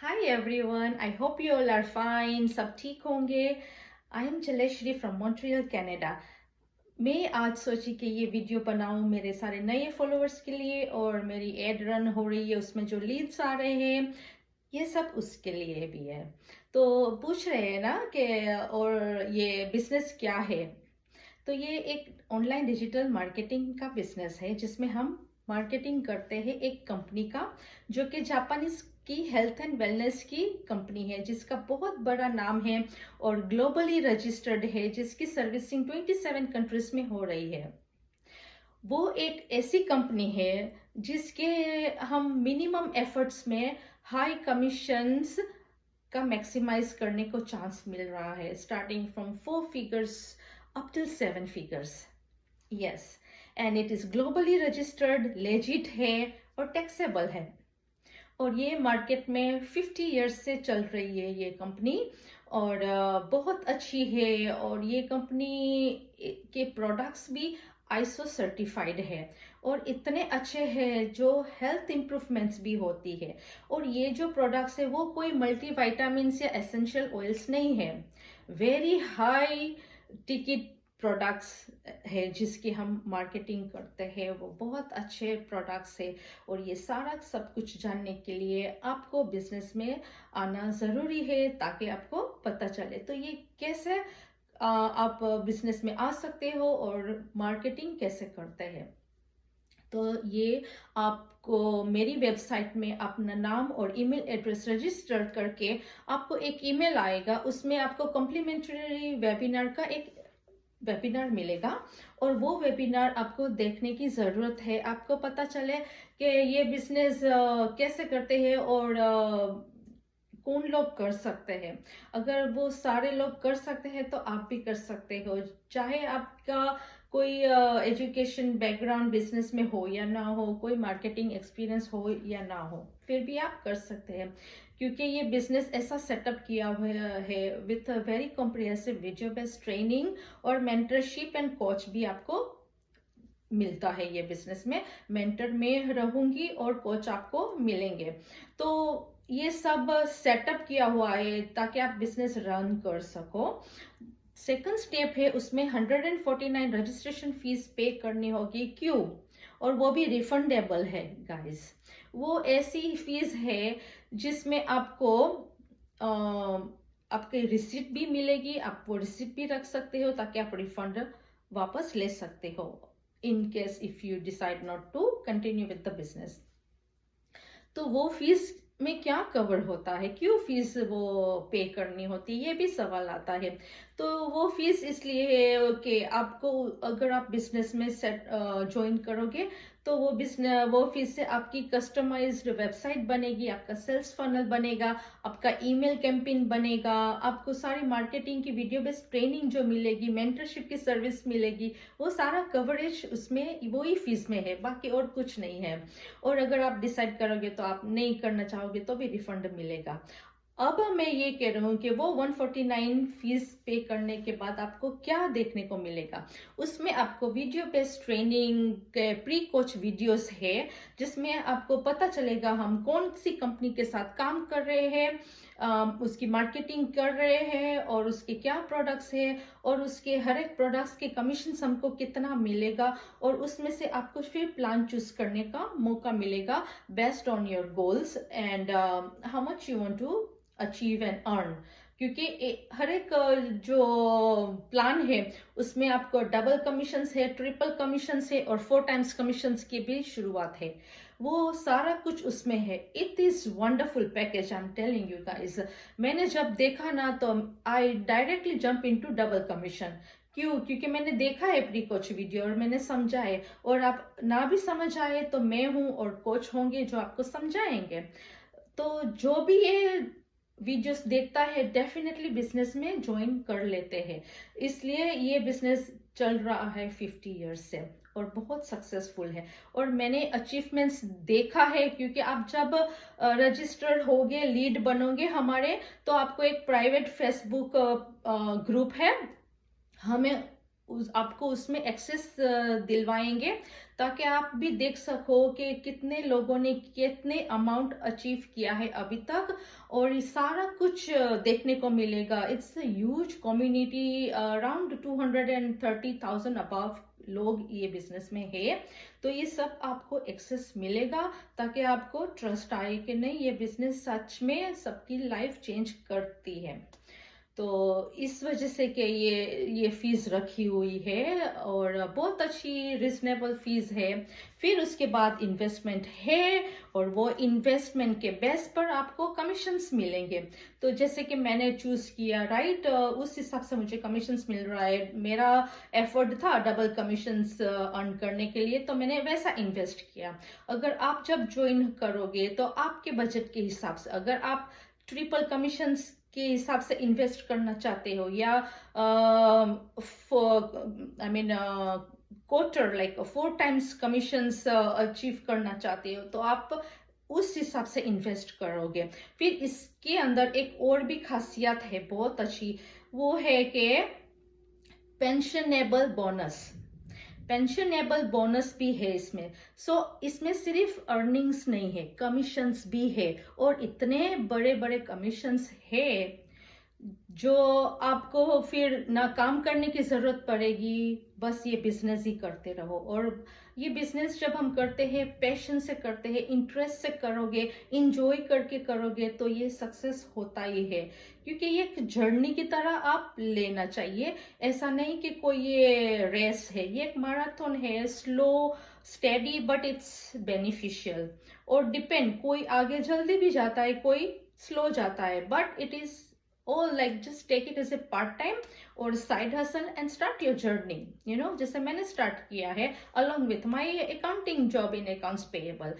Hi everyone, I hope you all are fine. सब ठीक होंगे. I am जलेश्री from Montreal, Canada. मैं आज सोची कि ये वीडियो बनाऊं मेरे सारे नए फॉलोअर्स के लिए और मेरी एड रन हो रही है उसमें जो लीड्स आ रहे हैं ये सब उसके लिए भी है. तो पूछ रहे हैं ना कि और ये बिजनेस क्या है. तो ये एक ऑनलाइन डिजिटल मार्केटिंग का बिजनेस है जिसमें हम मार्केटिंग करते हैं एक कंपनी का जो कि जापानीज की हेल्थ एंड वेलनेस की कंपनी है जिसका बहुत बड़ा नाम है और ग्लोबली रजिस्टर्ड है जिसकी सर्विसिंग 27 कंट्रीज में हो रही है. वो एक ऐसी कंपनी है जिसके हम मिनिमम एफर्ट्स में हाई कमीशंस का मैक्सिमाइज करने को चांस मिल रहा है starting from 4 figures up till 7 figures. Yes, and it is globally registered, legit है और टैक्सेबल है. और ये मार्केट में 50 इयर्स से चल रही है ये कंपनी और बहुत अच्छी है और ये कंपनी के प्रोडक्ट्स भी आईएसओ सर्टिफाइड है और इतने अच्छे हैं जो हेल्थ इम्प्रूवमेंट्स भी होती है. और ये जो प्रोडक्ट्स है वो कोई मल्टीविटामिन्स या एसेंशियल ऑयल्स नहीं है. वेरी हाई टिकट प्रोडक्ट्स है जिसकी हम मार्केटिंग करते हैं. वो बहुत अच्छे प्रोडक्ट्स है और ये सारा सब कुछ जानने के लिए आपको बिजनेस में आना ज़रूरी है ताकि आपको पता चले तो ये कैसे आप बिजनेस में आ सकते हो और मार्केटिंग कैसे करते हैं. तो ये आपको मेरी वेबसाइट में अपना नाम और ईमेल एड्रेस रजिस्टर करके आपको एक ईमेल आएगा. उसमें आपको कॉम्प्लीमेंट्री वेबिनार का एक वेबिनार मिलेगा और वो वेबिनार आपको देखने की ज़रूरत है. आपको पता चले कि ये बिजनेस कैसे करते हैं और कौन लोग कर सकते हैं. अगर वो सारे लोग कर सकते हैं तो आप भी कर सकते हो चाहे आपका कोई एजुकेशन बैकग्राउंड बिजनेस में हो या ना हो, कोई मार्केटिंग एक्सपीरियंस हो या ना हो, फिर भी आप कर सकते हैं क्योंकि ये बिजनेस ऐसा सेटअप किया हुआ है with a very comprehensive video based training और मेंटरशिप एंड कोच भी आपको मिलता है. ये बिजनेस में मेंटर में रहूंगी और कोच आपको मिलेंगे. तो ये सब सेटअप किया हुआ है ताकि आप बिजनेस रन कर सको. सेकंड स्टेप है उसमें 149 रजिस्ट्रेशन फीस पे करनी होगी. क्यों? और वो भी रिफंडेबल है गाइस. वो ऐसी फीस है जिसमें आपको आपके रिसिप्ट भी मिलेगी. आप वो रिसिप्ट भी रख सकते हो ताकि आप रिफंड वापस ले सकते हो in case if you decide not to continue with the business. तो वो फीस में क्या कवर होता है, क्यों फीस वो पे करनी होती है, ये भी सवाल आता है. तो वो फीस इसलिए है कि आपको अगर आप बिजनेस में सेट ज्वाइन करोगे तो वो फीस से आपकी कस्टमाइज्ड वेबसाइट बनेगी, आपका सेल्स फनल बनेगा, आपका ईमेल कैंपेन बनेगा, आपको सारी मार्केटिंग की वीडियो बेस्ड ट्रेनिंग जो मिलेगी, मेंटरशिप की सर्विस मिलेगी, वो सारा कवरेज उसमें वही फीस में है, बाकी और कुछ नहीं है. और अगर आप डिसाइड करोगे तो आप नहीं करना चाहोगे तो भी रिफंड मिलेगा. अब मैं ये कह रहा हूँ कि वो 149 फीस पे करने के बाद आपको क्या देखने को मिलेगा. उसमें आपको वीडियो बेस्ड ट्रेनिंग के प्री कोच वीडियोस है जिसमें आपको पता चलेगा हम कौन सी कंपनी के साथ काम कर रहे हैं, उसकी मार्केटिंग कर रहे हैं और उसके क्या प्रोडक्ट्स है और उसके हर एक प्रोडक्ट्स के कमीशन हमको कितना मिलेगा और उसमें से आपको फिर प्लान चूज करने का मौका मिलेगा based on your goals and how much you want to achieve and earn. क्योंकि हर एक जो प्लान है उसमें आपको डबल कमीशन है, ट्रिपल कमीशन है और 4 टाइम्स कमीशन की भी शुरुआत है. वो सारा कुछ उसमें है. It is wonderful package, I am telling you guys. मैंने जब देखा ना तो I directly jump into double commission. क्यों? क्योंकि मैंने देखा है प्री कोच वीडियो और मैंने समझा है. और आप ना भी समझ आए तो मैं हूं और कोच होंगे जो आपको समझाएंगे. तो जो भी ये वीडियोस देखता है डेफिनेटली बिजनेस में ज्वाइन कर लेते हैं. इसलिए ये बिजनेस चल रहा है 50 इयर्स से और बहुत सक्सेसफुल है. और मैंने अचीवमेंट्स देखा है क्योंकि आप जब रजिस्टर्ड होगे, लीड बनोगे हमारे, तो आपको एक प्राइवेट फेसबुक ग्रुप है. हमें आपको उसमें एक्सेस दिलवाएंगे, ताकि आप भी देख सको कि कितने लोगों ने कितने अमाउंट अचीव किया है अभी तक, और ये सारा कुछ देखने को मिलेगा। It's a huge community, around 230,000 above लोग ये बिजनेस में है। तो ये सब आपको एक्सेस मिलेगा, ताकि आपको ट्रस्ट आए कि नहीं, ये बिजनेस सच में सबकी लाइफ चेंज करती है। तो इस वजह से कि ये फीस रखी हुई है, और बहुत अच्छी रिजनेबल फीस है। फिर उसके बाद इन्वेस्टमेंट है, और वो इन्वेस्टमेंट के बेस पर आपको कमीशंस मिलेंगे। तो जैसे कि मैंने चूज किया, राइट, उस हिसाब से मुझे कमीशंस मिल रहा है। मेरा एफर्ट था डबल कमीशंस अर्न करने के लिए, तो मैंने वैसा इन्वेस्ट किया। अगर आप जब ज्वाइन करोगे तो आपके बजट के हिसाब से, अगर आप ट्रिपल कमीशंस के हिसाब से इन्वेस्ट करना चाहते हो, या I mean quarter like 4 times commissions achieve करना चाहते हो, तो आप उस हिसाब से इन्वेस्ट करोगे। फिर इसके अंदर एक और भी खासियत है बहुत अच्छी, वो है कि पेंशनेबल बोनस। पेंशनेबल बोनस भी है इसमें। इसमें सिर्फ अर्निंग्स नहीं है, कमीशंस भी है, और इतने बड़े बड़े कमीशंस है जो आपको फिर ना काम करने की जरूरत पड़ेगी, बस ये बिजनेस ही करते रहो। और ये बिजनेस जब हम करते हैं, पैशन से करते हैं, इंटरेस्ट से करोगे, इंजॉय करके करोगे, तो ये सक्सेस होता ही है। क्योंकि ये एक जर्नी की तरह आप लेना चाहिए। ऐसा नहीं कि कोई ये रेस है, ये एक मैराथन है, slow steady, but it's beneficial. और डिपेंड, कोई आगे जल्दी भी जाता है, कोई स्लो जाता है, but it is all like just take it as a part time or side hustle and start your journey, you know, जैसे मैंने स्टार्ट किया है along with my accounting job in accounts payable।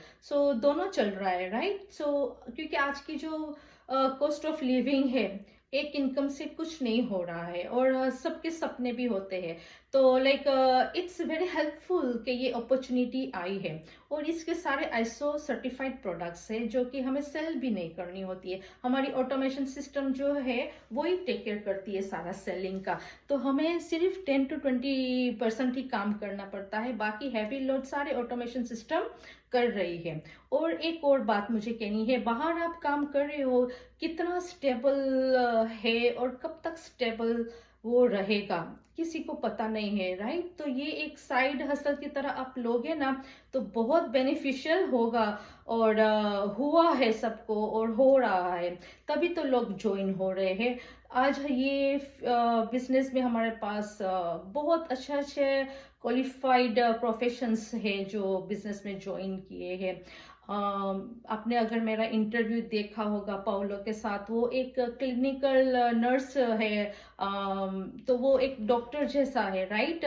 दोनों चल रहा है, राइट। क्योंकि आज की जो कॉस्ट ऑफ लिविंग है, एक इनकम से कुछ नहीं हो रहा है, और सबके सपने भी होते हैं। तो लाइक इट्स वेरी हेल्पफुल कि ये अपॉर्चुनिटी आई है। और इसके सारे आईएसओ सर्टिफाइड प्रोडक्ट्स है, जो कि हमें सेल भी नहीं करनी होती है। हमारी ऑटोमेशन सिस्टम जो है वो ही टेक केयर करती है सारा सेलिंग का। तो हमें सिर्फ 10 to 20% ही काम करना पड़ता है, बाकी हैवी लोड सारे ऑटोमेशन सिस्टम कर रही है। और एक और बात मुझे कहनी है, बाहर आप काम कर रहे हो, कितना स्टेबल है और कब तक स्टेबल वो रहेगा, किसी को पता नहीं है, राइट। तो ये एक साइड हसल की तरह आप लोगे ना, तो बहुत बेनिफिशियल होगा। और हुआ है सबको, और हो रहा है, तभी तो लोग ज्वाइन हो रहे हैं। आज ये बिजनेस में हमारे पास बहुत अच्छे क्वालिफाइड प्रोफेशंस है जो बिजनेस में ज्वाइन किए हैं। आपने अगर मेरा इंटरव्यू देखा होगा पाउलो के साथ, वो एक क्लिनिकल नर्स है, तो वो एक डॉक्टर जैसा है, राइट।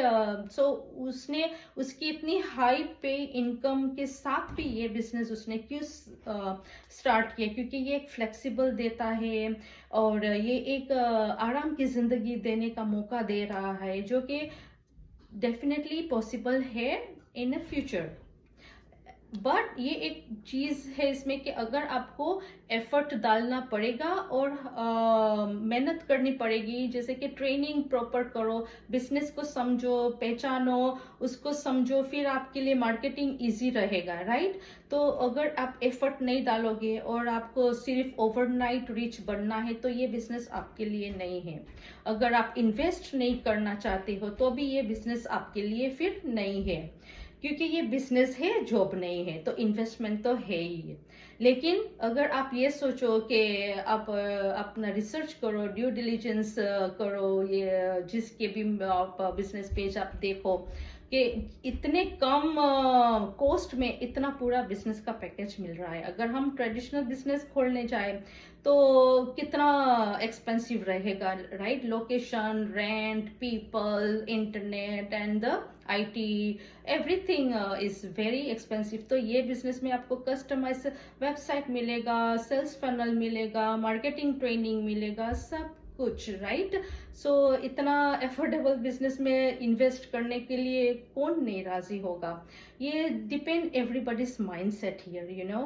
उसने उसकी इतनी हाई पे इनकम के साथ भी ये बिजनेस उसने क्यों स्टार्ट किया, क्योंकि ये एक फ्लेक्सिबल देता है, और ये एक आराम की जिंदगी देने का मौका दे रहा है, जो कि डेफिनेटली पॉसिबल है इन अ फ्यूचर। बट ये एक चीज है इसमें कि अगर आपको एफर्ट डालना पड़ेगा और मेहनत करनी पड़ेगी, जैसे कि ट्रेनिंग प्रॉपर करो, बिजनेस को समझो, पहचानो, उसको समझो, फिर आपके लिए मार्केटिंग इजी रहेगा, राइट। तो अगर आप एफर्ट नहीं डालोगे और आपको सिर्फ ओवरनाइट रिच बनना है, तो ये बिजनेस आपके लिए नहीं है। अगर आप इन्वेस्ट नहीं करना चाहते हो, तो भी ये बिजनेस आपके लिए फिर नहीं है, क्योंकि ये बिजनेस है, जॉब नहीं है, तो इन्वेस्टमेंट तो है ही। लेकिन अगर आप ये सोचो कि आप अपना रिसर्च करो, ड्यू डिलिजेंस करो, ये जिसके भी आप बिजनेस पेज आप देखो कि इतने कम कॉस्ट में इतना पूरा बिजनेस का पैकेज मिल रहा है। अगर हम ट्रेडिशनल बिजनेस खोलने जाए तो कितना एक्सपेंसिव रहेगा, right. Location, rent, people, internet and the IT, everything is very expensive. तो ये बिजनेस में आपको कस्टमाइज वेबसाइट मिलेगा, सेल्स फनल मिलेगा, मार्केटिंग ट्रेनिंग मिलेगा, सब कुछ, राइट। इतना एफोर्डेबल बिजनेस में इन्वेस्ट करने के लिए कौन नहीं राजी होगा। ये depend everybody's mindset here, you know.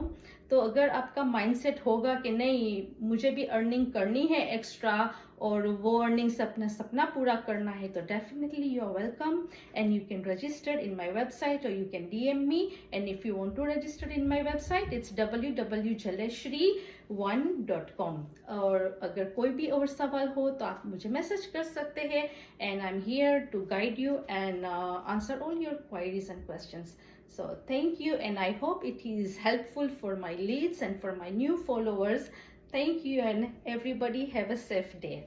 तो अगर आपका माइंडसेट होगा कि नहीं, मुझे भी अर्निंग करनी है एक्स्ट्रा, और वो अर्निंग से अपना सपना पूरा करना है तो definitely you are welcome and you can register in my website और you can DM me and if you want to register in my website, it's www.jaleshri1.com। और अगर कोई भी और सवाल हो तो आप मुझे मैसेज कर सकते हैं and I am here to guide you and answer all your queries and questions. So thank you and I hope it is helpful for my leads and for my new followers. Thank you and everybody have a safe day.